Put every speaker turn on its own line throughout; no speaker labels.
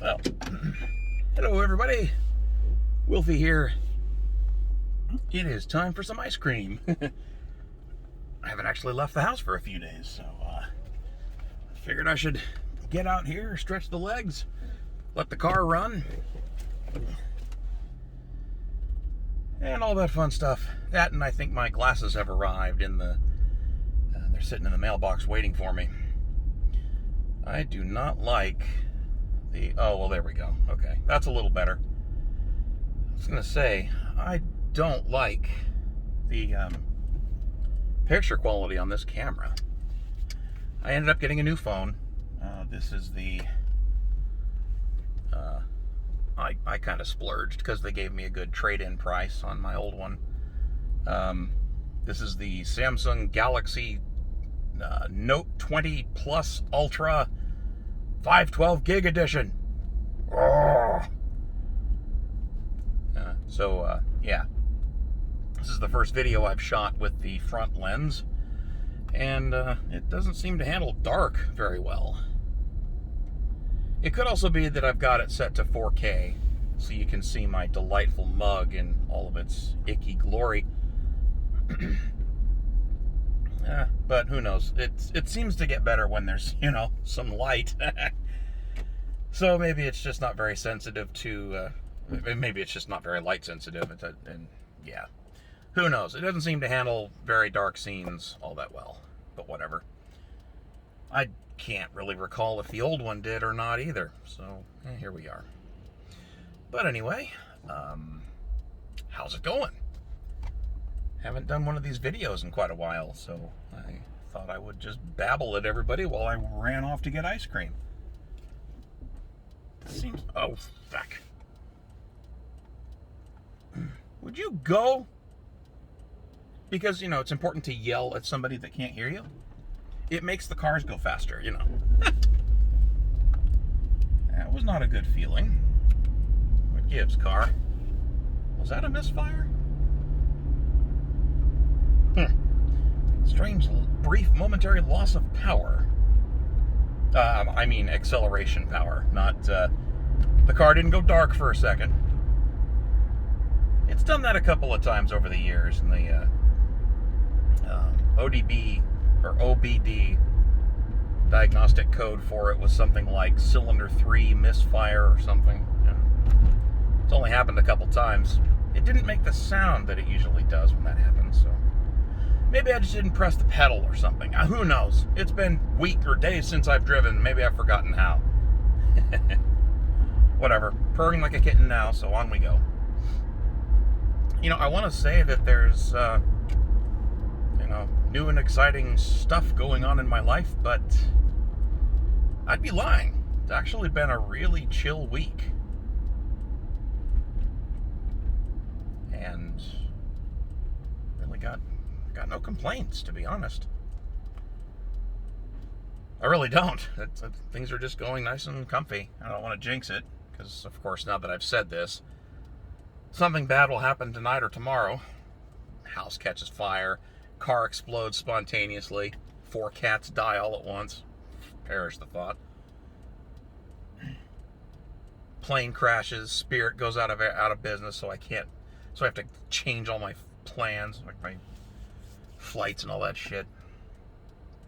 Well, hello everybody. Wilfie here. It is time for some ice cream. I haven't actually left the house for a few days, so I figured I should get out here, stretch the legs, let the car run, and all that fun stuff. That, and I think my glasses have arrived in the... they're sitting in the mailbox waiting for me. I do not like the... Oh, well, there we go. Okay, that's a little better. I was going to say, I don't like the picture quality on this camera. I ended up getting a new phone. This is the... I kind of splurged because they gave me a good trade-in price on my old one. This is the Samsung Galaxy Note 20 Plus Ultra 512 gig edition. Oh. Yeah. This is the first video I've shot with the front lens, and it doesn't seem to handle dark very well. It could also be that I've got it set to 4K, so you can see my delightful mug in all of its icky glory. But who knows? It seems to get better when there's, some light. So maybe it's just not very sensitive to... maybe it's just not very light sensitive. And yeah. Who knows? It doesn't seem to handle very dark scenes all that well. But whatever. I can't really recall if the old one did or not either. So, here we are. But anyway, how's it going? Haven't done one of these videos in quite a while, so I thought I would just babble at everybody while I ran off to get ice cream. Seems... Oh, fuck. Would you go? Because, it's important to yell at somebody that can't hear you. It makes the cars go faster, That was not a good feeling. What gives, car? Was that a misfire? Strange, brief, momentary loss of power. I mean acceleration power, not... the car didn't go dark for a second. It's done that a couple of times over the years, and the ODB, or OBD, diagnostic code for it was something like cylinder 3 misfire or something. It's only happened a couple times. It didn't make the sound that it usually does when that happens, so... Maybe I just didn't press the pedal or something. Who knows? It's been weeks or days since I've driven. Maybe I've forgotten how. Whatever. Purring like a kitten now, so on we go. I want to say that there's, new and exciting stuff going on in my life, but I'd be lying. It's actually been a really chill week. And really got no complaints, to be honest. I really don't. Things are just going nice and comfy. I don't want to jinx it, because, of course, now that I've said this, something bad will happen tonight or tomorrow. House catches fire, car explodes spontaneously, 4 cats die all at once. Perish the thought. Plane crashes, Spirit goes out of business, so I have to change all my plans, like my flights and all that shit.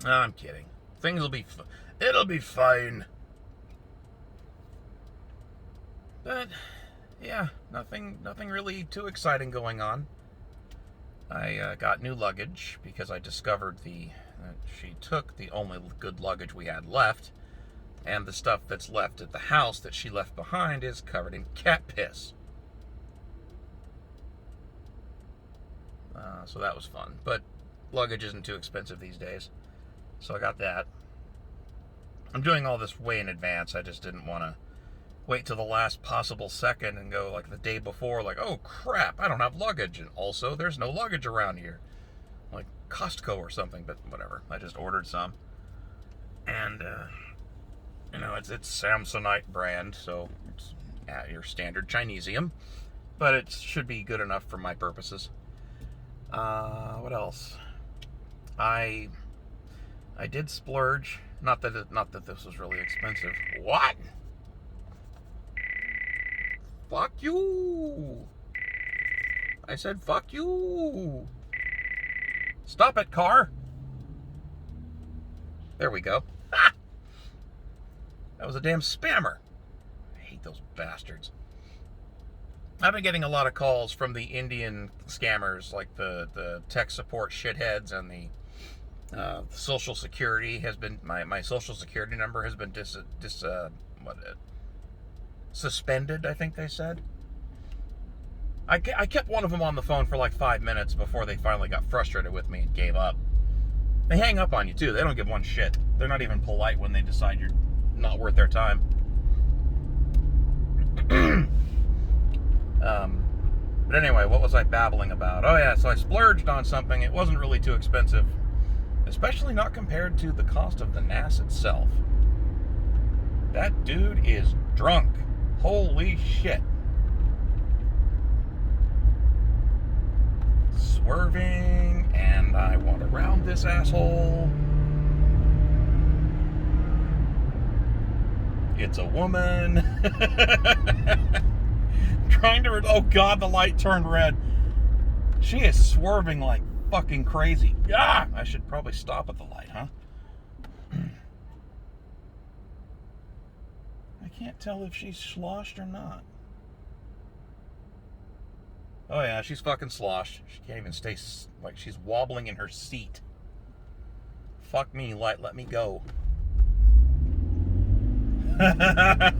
I'm kidding. It'll be fine. But yeah, nothing really too exciting going on. I got new luggage because I discovered she took the only good luggage we had left, and the stuff that's left at the house that she left behind is covered in cat piss. So that was fun. But luggage isn't too expensive these days, so I got that. I'm doing all this way in advance. I just didn't want to wait till the last possible second and go like the day before, like, oh crap, I don't have luggage, and also there's no luggage around here, like Costco or something. But whatever, I just ordered some, and it's Samsonite brand, so it's your standard Chinesium, but it should be good enough for my purposes. What else? I did splurge. Not that this was really expensive. What? Fuck you. I said fuck you. Stop it, car. There we go. Ah! That was a damn spammer. I hate those bastards. I've been getting a lot of calls from the Indian scammers, like the tech support shitheads, and the social security has been, my social security number has been suspended, I think they said. I kept one of them on the phone for like 5 minutes before they finally got frustrated with me and gave up. They hang up on you too. They don't give one shit. They're not even polite when they decide you're not worth their time. But anyway, what was I babbling about? Oh yeah, so I splurged on something. It wasn't really too expensive, especially not compared to the cost of the NAS itself. That dude is drunk. Holy shit. Swerving, and I want to round this asshole. It's a woman. Trying to... Oh god, the light turned red. She is swerving like fucking crazy. Ah! I should probably stop at the light, huh? I can't tell if she's sloshed or not. Oh yeah, she's fucking sloshed. She can't even stay, like, she's wobbling in her seat. Fuck me, light, let me go. The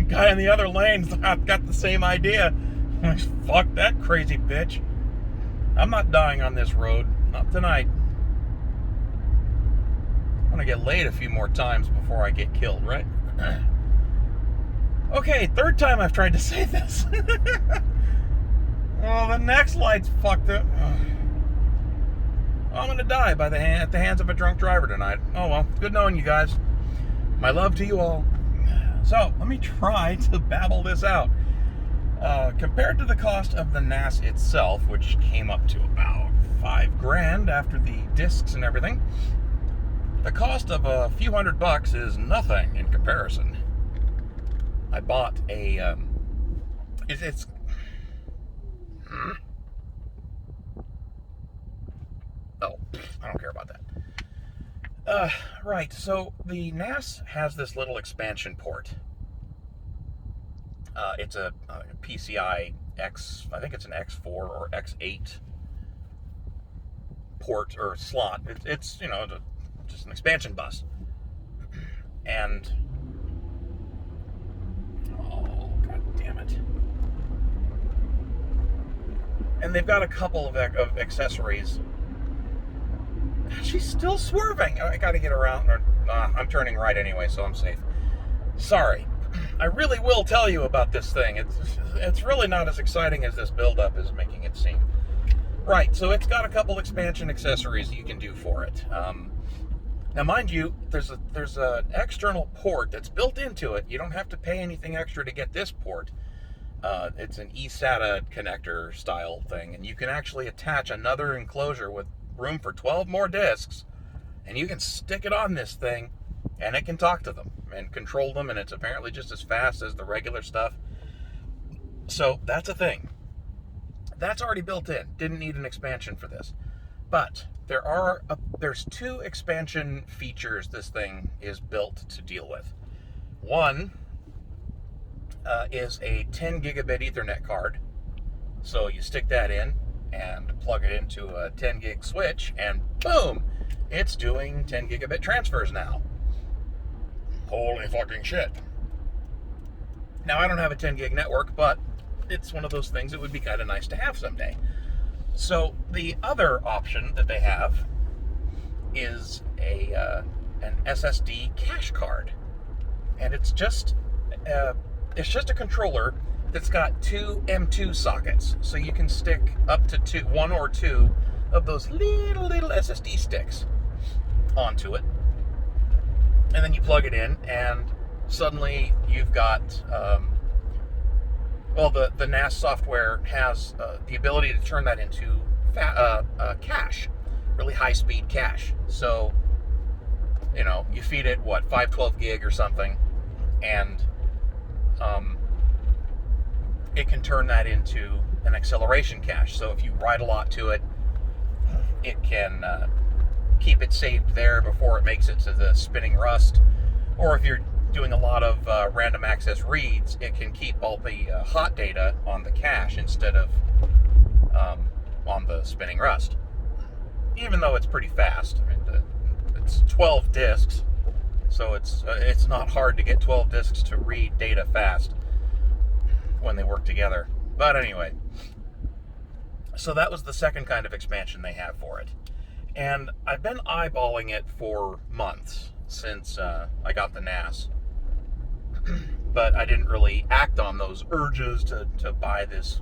guy in the other lane's got the same idea. Like, fuck that crazy bitch. I'm not dying on this road. Not tonight. I'm gonna get laid a few more times before I get killed, right? Okay, third time I've tried to say this. Oh, the next light's fucked up. I'm gonna die at the hands of a drunk driver tonight. Oh well, good knowing you guys. My love to you all. So, let me try to babble this out. Compared to the cost of the NAS itself, which came up to about $5,000 after the discs and everything, the cost of a few $100 is nothing in comparison. I bought a, it's oh, I don't care about that. Right, so the NAS has this little expansion port. It's a PCI X, I think it's an X4 or X8 port or slot. It's you know, just an expansion bus. And, oh, god damn it. And they've got a couple of accessories. She's still swerving. I gotta get around. I'm turning right anyway, so I'm safe. Sorry. I really will tell you about this thing. It's really not as exciting as this build-up is making it seem. Right, so it's got a couple expansion accessories you can do for it. Now, mind you, there's an external port that's built into it. You don't have to pay anything extra to get this port. It's an eSATA connector style thing, and you can actually attach another enclosure with room for 12 more discs, and you can stick it on this thing, and it can talk to them and control them, and it's apparently just as fast as the regular stuff. So that's a thing. That's already built in. Didn't need an expansion for this. But there's two expansion features this thing is built to deal with. One is a 10 gigabit Ethernet card. So you stick that in and plug it into a 10 gig switch, and boom, it's doing 10 gigabit transfers now. Holy fucking shit. Now, I don't have a 10 gig network, but it's one of those things that would be kind of nice to have someday. So the other option that they have is an SSD Cash card, and it's just a controller that's got two M2 sockets, so you can stick up to one or two of those little SSD sticks onto it, and then you plug it in, and suddenly you've got the NAS software has the ability to turn that into cache, really high-speed cache. So, you know, you feed it, 512 gig or something, and it can turn that into an acceleration cache. So if you write a lot to it, it can keep it saved there before it makes it to the spinning rust. Or if you're doing a lot of random access reads, it can keep all the hot data on the cache instead of on the spinning rust. Even though it's pretty fast. I mean, it's 12 disks, so it's not hard to get 12 disks to read data fast when they work together. But anyway, so that was the second kind of expansion they have for it. And I've been eyeballing it for months since I got the NAS. But I didn't really act on those urges to buy this,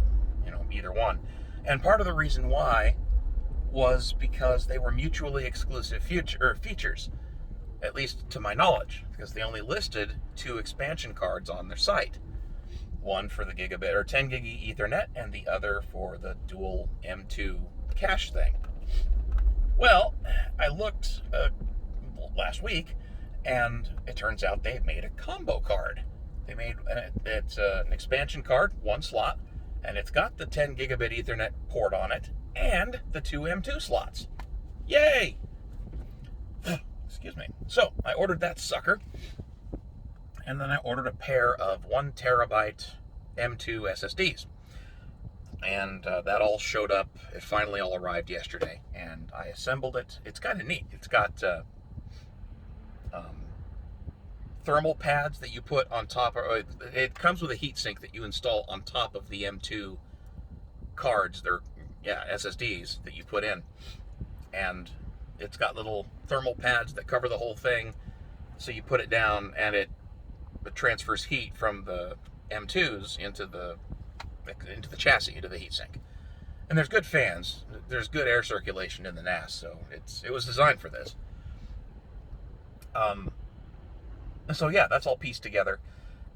either one. And part of the reason why was because they were mutually exclusive features, at least to my knowledge, because they only listed 2 expansion cards on their site. One for the gigabit or 10 gig Ethernet, and the other for the dual M2 cache thing. Well, I looked last week, and it turns out they've made a combo card. They made it's an expansion card, 1 slot, and it's got the 10 gigabit Ethernet port on it, and the 2 M2 slots. Yay! Excuse me. So, I ordered that sucker, and then I ordered a pair of 1 terabyte M2 SSDs. And that all showed up. It finally all arrived yesterday, and I assembled it. It's kind of neat. It's got thermal pads that you put on top. It comes with a heatsink that you install on top of the M2 cards. They're SSDs that you put in, and it's got little thermal pads that cover the whole thing. So you put it down, and it transfers heat from the M2s into the chassis, into the heatsink. And there's good fans. There's good air circulation in the NAS, so it was designed for this. So yeah, that's all pieced together.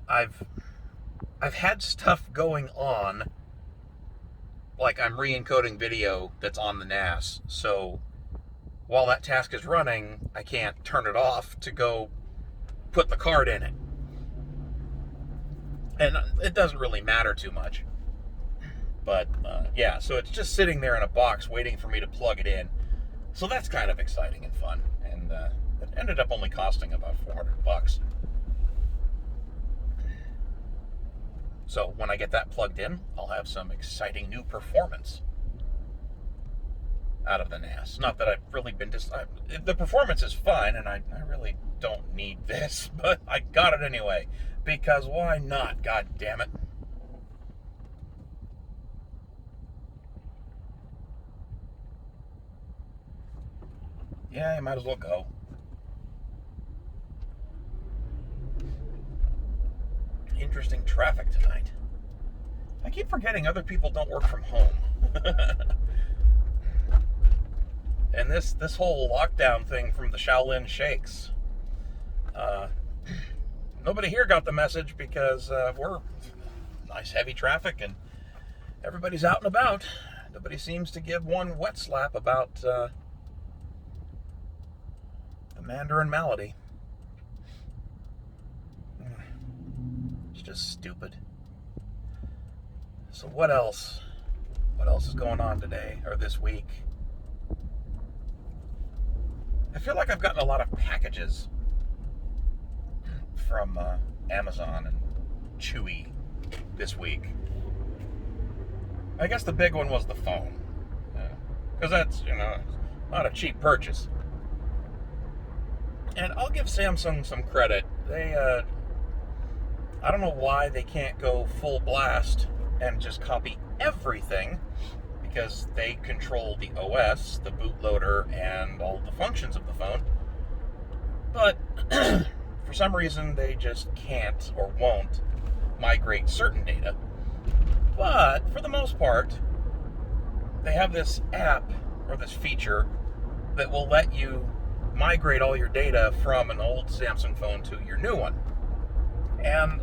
I've had stuff going on, like I'm re-encoding video that's on the NAS, so while that task is running, I can't turn it off to go put the card in it. And it doesn't really matter too much. But so it's just sitting there in a box waiting for me to plug it in. So that's kind of exciting and fun. And it ended up only costing about $400. So when I get that plugged in, I'll have some exciting new performance out of the NAS. Not that I've really been the performance is fine, and I really don't need this, but I got it anyway, because why not, god damn it. Yeah, you might as well go. Interesting traffic tonight. I keep forgetting other people don't work from home. And this whole lockdown thing from the Shaolin Sheikhs, nobody here got the message because we're nice heavy traffic and everybody's out and about. Nobody seems to give one wet slap about the Mandarin malady. It's just stupid. So what else? What else is going on today or this week? I feel like I've gotten a lot of packages from Amazon and Chewy this week. I guess the big one was the phone, because that's not a cheap purchase. And I'll give Samsung some credit. They I don't know why they can't go full blast and just copy everything, because they control the OS, the bootloader, and all the functions of the phone. But for some reason, they just can't or won't migrate certain data. But for the most part, they have this app or this feature that will let you migrate all your data from an old Samsung phone to your new one. And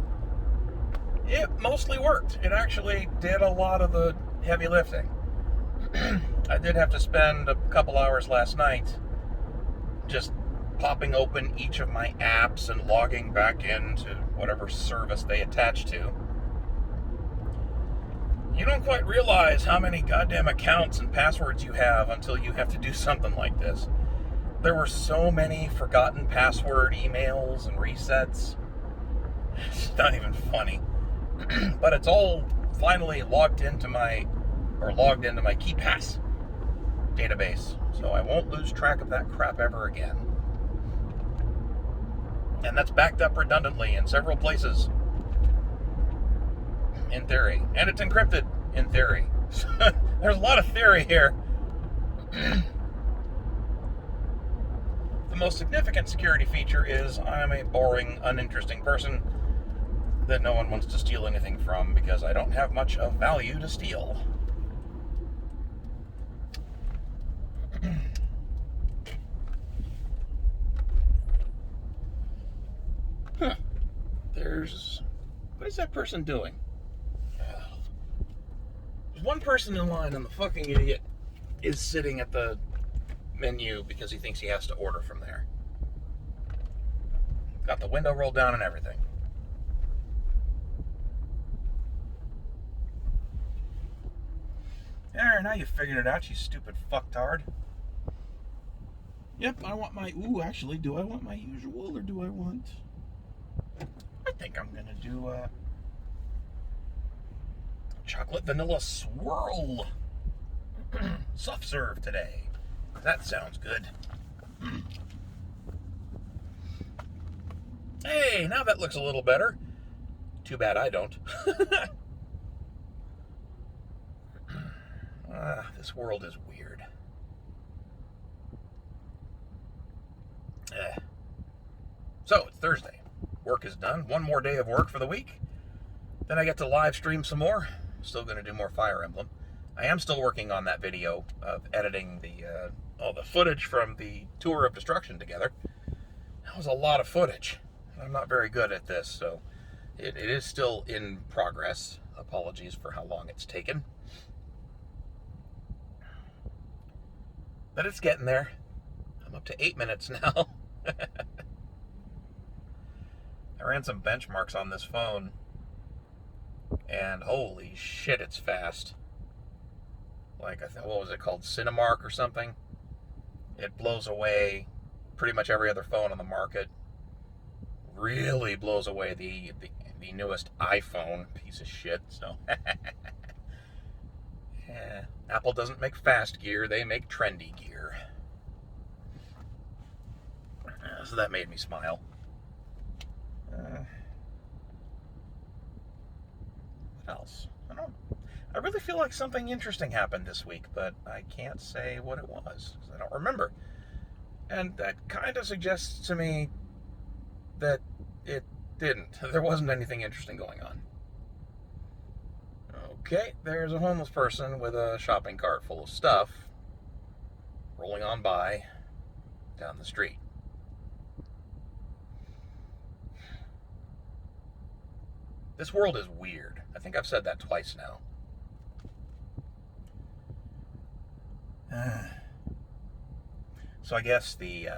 it mostly worked. It actually did a lot of the heavy lifting. I did have to spend a couple hours last night just popping open each of my apps and logging back into whatever service they attach to. You don't quite realize how many goddamn accounts and passwords you have until you have to do something like this. There were so many forgotten password emails and resets. It's not even funny. But it's all finally logged into my KeyPass database, so I won't lose track of that crap ever again. And that's backed up redundantly in several places, in theory. And it's encrypted, in theory. There's a lot of theory here. The most significant security feature is I'm a boring, uninteresting person that no one wants to steal anything from because I don't have much of value to steal. Huh. What is that person doing? There's one person in line and the fucking idiot is sitting at the menu because he thinks he has to order from there. Got the window rolled down and everything. There, now you figured it out, you stupid fucktard. Yep, I want my... Ooh, actually, do I want my usual or do I want... I think I'm going to do a chocolate vanilla swirl soft serve today. That sounds good. Hey, now that looks a little better. Too bad I don't. This world is weird. So, it's Thursday. Work is done. One more day of work for the week. Then I get to live stream some more. Still going to do more Fire Emblem. I am still working on that video of editing all the footage from the Tour of Destruction together. That was a lot of footage. I'm not very good at this, so it is still in progress. Apologies for how long it's taken. But it's getting there. I'm up to 8 minutes now. I ran some benchmarks on this phone, and holy shit, it's fast. Like, what was it called? Cinemark or something? It blows away pretty much every other phone on the market. Really blows away the newest iPhone piece of shit, so. Yeah. Apple doesn't make fast gear, they make trendy gear. So that made me smile. What else? I really feel like something interesting happened this week, but I can't say what it was, because I don't remember. And that kind of suggests to me that it didn't. There wasn't anything interesting going on. Okay, there's a homeless person with a shopping cart full of stuff rolling on by down the street. This world is weird. I think I've said that twice now. So I guess the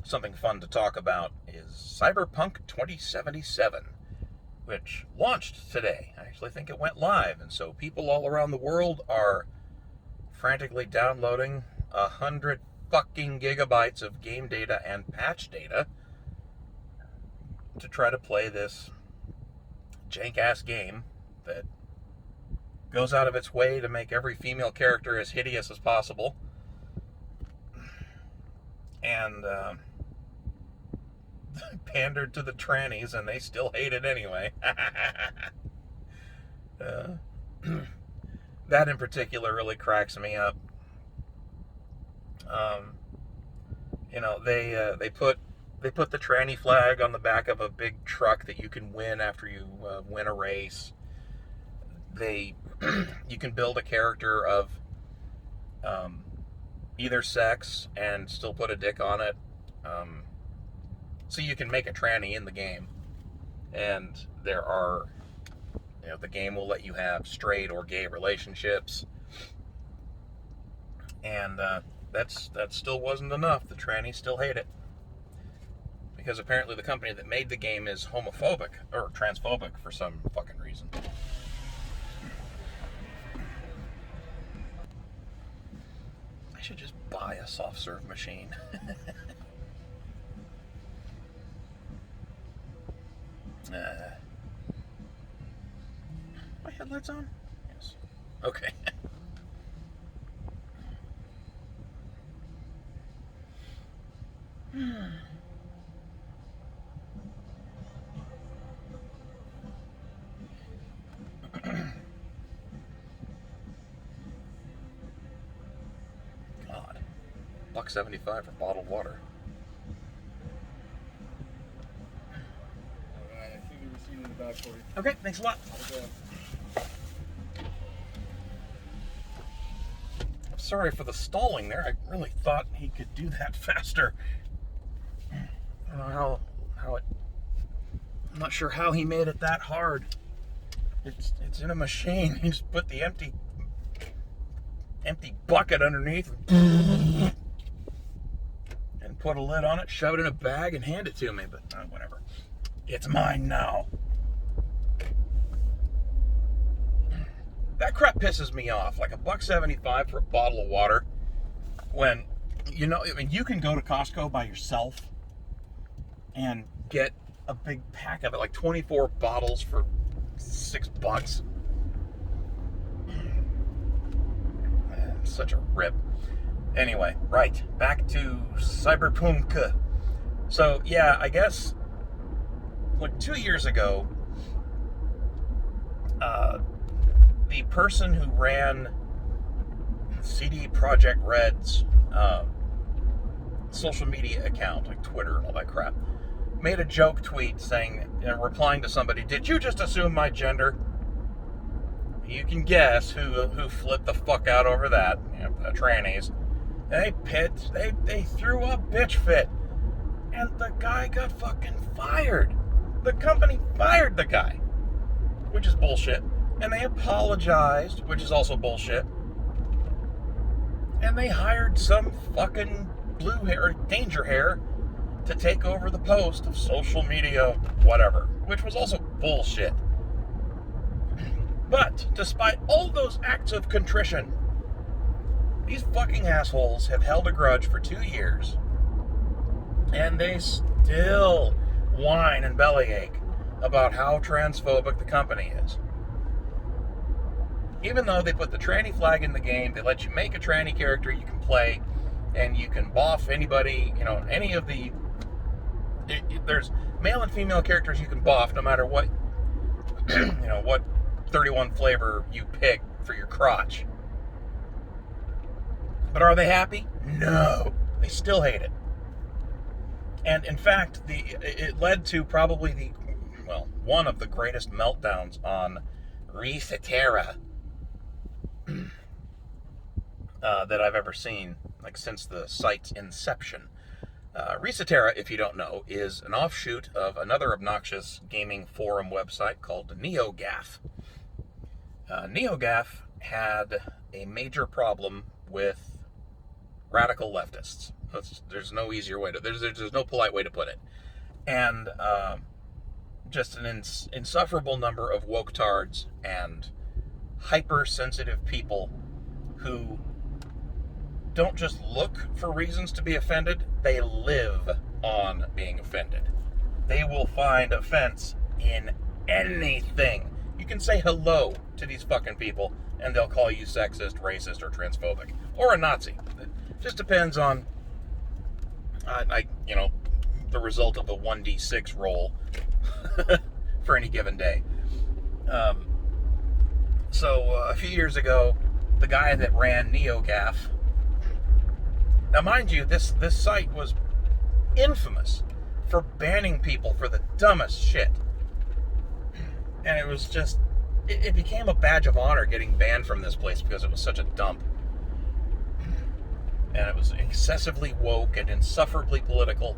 something fun to talk about is Cyberpunk 2077, which launched today. I actually think it went live, and so people all around the world are frantically downloading 100 fucking gigabytes of game data and patch data to try to play this jank-ass game that goes out of its way to make every female character as hideous as possible. And pandered to the trannies, and they still hate it anyway. That in particular really cracks me up. They put the tranny flag on the back of a big truck that you can win after you win a race. You can build a character of either sex and still put a dick on it. So you can make a tranny in the game. And there are, the game will let you have straight or gay relationships. And that still wasn't enough. The trannies still hate it. Because apparently the company that made the game is homophobic, or transphobic for some fucking reason. I should just buy a soft serve machine. My headlights on? Yes. Okay. God. $1.75 for bottled water.
Alright, I see the receipt in the back for you.
Okay, thanks a lot. I'm sorry for the stalling there. I really thought he could do that faster. I don't know how it... I'm not sure how he made it that hard. It's in a machine. He just put the empty bucket underneath and put a lid on it, shove it in a bag, and hand it to me. But whatever. It's mine now. That crap pisses me off. Like $1.75 for a bottle of water. When, you know, I mean, you can go to Costco by yourself and get a big pack of it, like 24 bottles for $6. Such a rip. Anyway, right, back to Cyberpunk. So, yeah, I guess, like 2 years ago, the person who ran CD Projekt Red's social media account, like Twitter and all that crap, made a joke tweet saying, replying to somebody, "Did you just assume my gender?" You can guess who flipped the fuck out over that. You know, the trannies. They threw a bitch fit. And the guy got fucking fired. The company fired the guy. Which is bullshit. And they apologized, which is also bullshit. And they hired some fucking blue hair, danger hair, to take over the post of social media, whatever. Which was also bullshit. But, despite all those acts of contrition, these fucking assholes have held a grudge for 2 years. And they still whine and bellyache about how transphobic the company is. Even though they put the tranny flag in the game, they let you make a tranny character you can play, and you can boff anybody, you know, any of the... There's male and female characters you can boff no matter what, you know, what 31 flavor you pick for your crotch. But are they happy? No. They still hate it. And in fact, it led to probably one of the greatest meltdowns on Resatera that I've ever seen, like since the site's inception. Resatera, if you don't know, is an offshoot of another obnoxious gaming forum website called NeoGaf. NeoGaf had a major problem with radical leftists. There's no easier way to... There's no polite way to put it. And just an insufferable number of woke-tards and hypersensitive people who don't just look for reasons to be offended, they live on being offended. They will find offense in anything. You can say hello to these fucking people, and they'll call you sexist, racist, or transphobic. Or a Nazi. It just depends on, the result of a 1d6 roll for any given day. So a few years ago, the guy that ran NeoGaf... Now, mind you, this site was infamous for banning people for the dumbest shit. And it was just... It became a badge of honor getting banned from this place because it was such a dump. And it was excessively woke and insufferably political.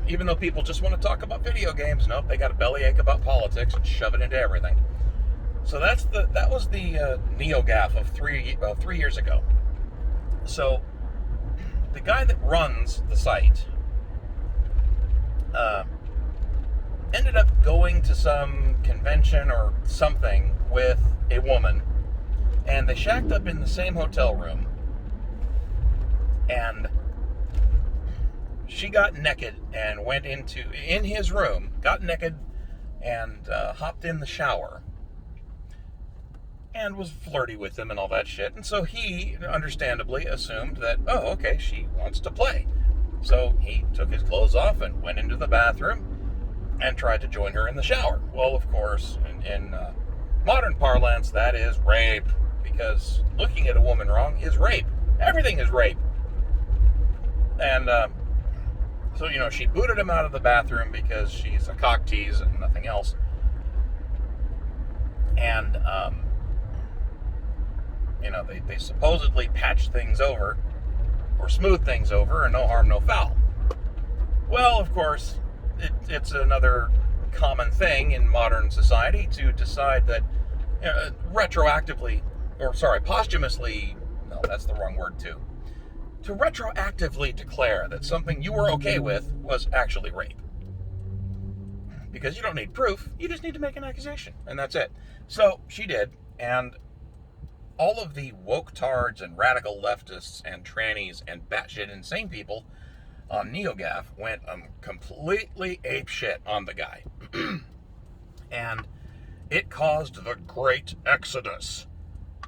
Even though people just want to talk about video games, nope, they got a bellyache about politics and shove it into everything. So that was the NeoGaf of 3 years ago. So the guy that runs the site ended up going to some convention or something with a woman, and they shacked up in the same hotel room. And she got naked and went in his room, got naked and hopped in the shower and was flirty with him and all that shit. And so he understandably assumed that, oh, okay, she wants to play. So he took his clothes off and went into the bathroom and tried to join her in the shower. Well, of course, in modern parlance, that is rape, because looking at a woman wrong is rape. Everything is rape. And so, she booted him out of the bathroom because she's a cock tease and nothing else. And, they supposedly patched things over, or smoothed things over, and no harm, no foul. Well, of course, it's another common thing in modern society to decide that posthumously, no, that's the wrong word too, to retroactively declare that something you were okay with was actually rape. Because you don't need proof, you just need to make an accusation, and that's it. So she did, and all of the woke tards and radical leftists and trannies and batshit insane people on NeoGaf went completely apeshit on the guy. And it caused the Great Exodus,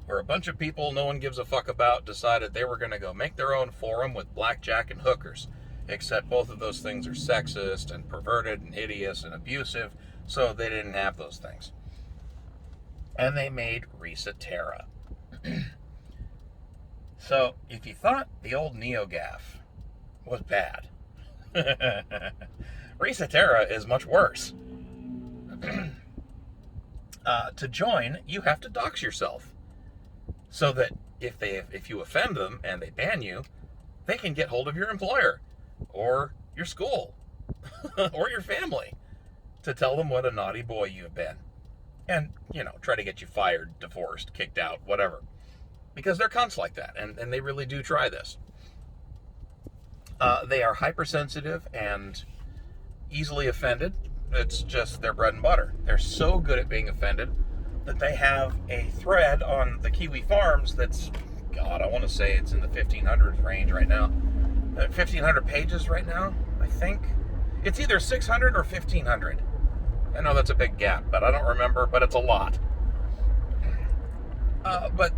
where a bunch of people no one gives a fuck about decided they were going to go make their own forum with blackjack and hookers. Except both of those things are sexist and perverted and hideous and abusive, so they didn't have those things. And they made Resatera. So, if you thought the old NeoGaf was bad, Resatera is much worse. To join, you have to dox yourself, so that if you offend them and they ban you, they can get hold of your employer, or your school, or your family, to tell them what a naughty boy you've been. And, try to get you fired, divorced, kicked out, whatever. Because they're cunts like that, and they really do try this. They are hypersensitive and easily offended. It's just their bread and butter. They're so good at being offended that they have a thread on the Kiwi Farms that's, God, I want to say it's in the 1,500 range right now. 1,500 pages right now, I think. It's either 600 or 1,500. I know that's a big gap, but I don't remember, but it's a lot. But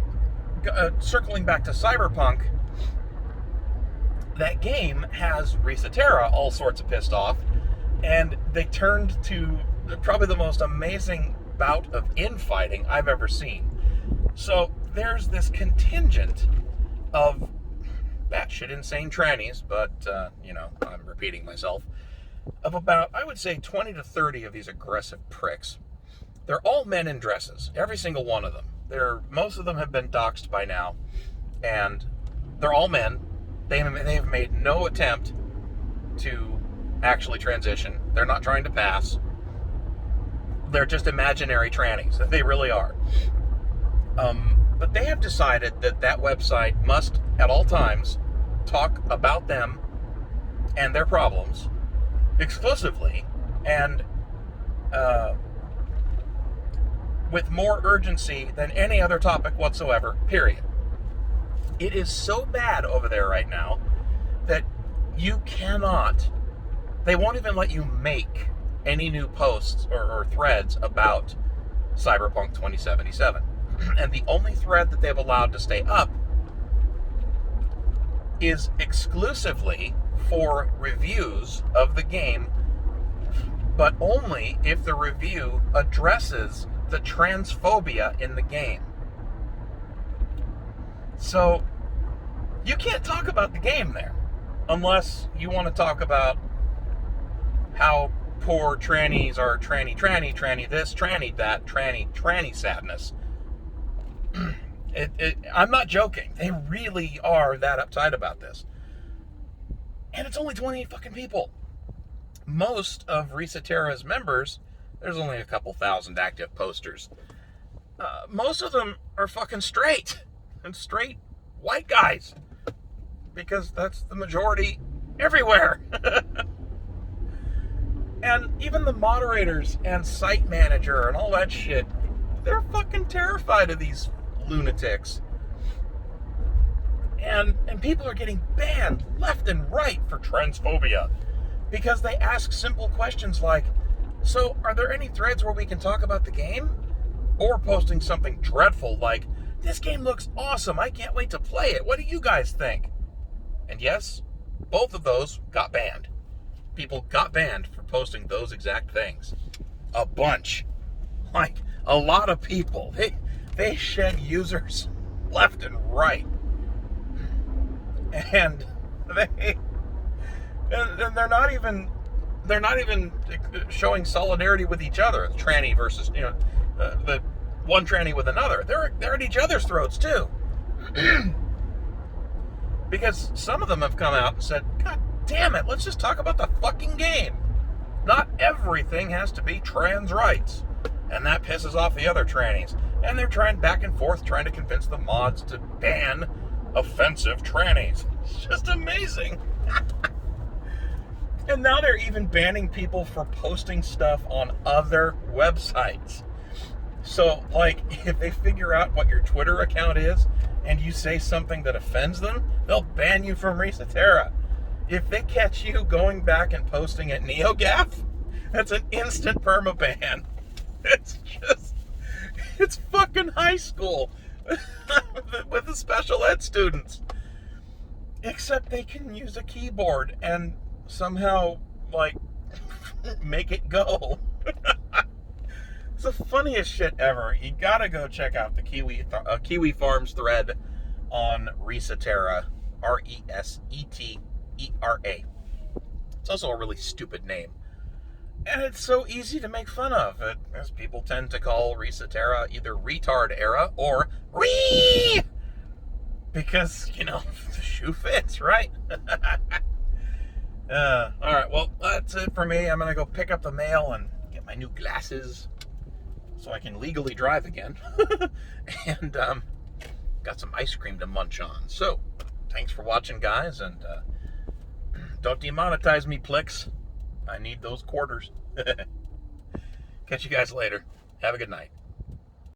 circling back to Cyberpunk, that game has Resatera all sorts of pissed off, and they turned to probably the most amazing bout of infighting I've ever seen. So there's this contingent of batshit insane trannies, but, I'm repeating myself, of about, I would say, 20 to 30 of these aggressive pricks. They're all men in dresses, every single one of them. Most of them have been doxxed by now, and they're all men. They have made no attempt to actually transition. They're not trying to pass. They're just imaginary trannies. They really are. But they have decided that website must, at all times, talk about them and their problems exclusively, and with more urgency than any other topic whatsoever, period. It is so bad over there right now that they won't even let you make any new posts or threads about Cyberpunk 2077. And the only thread that they've allowed to stay up is exclusively for reviews of the game, but only if the review addresses the transphobia in the game. So, you can't talk about the game there, unless you want to talk about how poor trannies are tranny this, tranny that, tranny sadness. I'm not joking. They really are that uptight about this. And it's only 28 fucking people. Most of Resatera's members, there's only a couple thousand active posters. Most of them are fucking straight. And straight white guys. Because that's the majority everywhere. And even the moderators and site manager and all that shit, they're fucking terrified of these lunatics. And people are getting banned left and right for transphobia because they ask simple questions like, so are there any threads where we can talk about the game? Or posting something dreadful like, this game looks awesome, I can't wait to play it, what do you guys think? And yes, both of those got banned. People got banned for posting those exact things. A bunch. Like, a lot of people. They shed users left and right. And they're not even showing solidarity with each other. The tranny versus, the one tranny with another. They're at each other's throats too. Because some of them have come out and said, God damn it, let's just talk about the fucking game. Not everything has to be trans rights. And that pisses off the other trannies. And they're trying back and forth, trying to convince the mods to ban offensive trannies. It's just amazing. And now they're even banning people for posting stuff on other websites. So, like, if they figure out what your Twitter account is and you say something that offends them, they'll ban you from Resatera. If they catch you going back and posting at NeoGaf, that's an instant permaban. It's fucking high school with the special ed students. Except they can use a keyboard and somehow, like, make it go. It's the funniest shit ever. You gotta go check out the Kiwi Farms thread on Resatera, Resetera. It's also a really stupid name. And it's so easy to make fun of, as people tend to call Resatera either retard era or Ree! Because, the shoe fits, right? Alright, well, that's it for me. I'm gonna go pick up the mail and get my new glasses so I can legally drive again. And, got some ice cream to munch on. So, thanks for watching, guys, and, don't demonetize me, Plix. I need those quarters. Catch you guys later. Have a good night.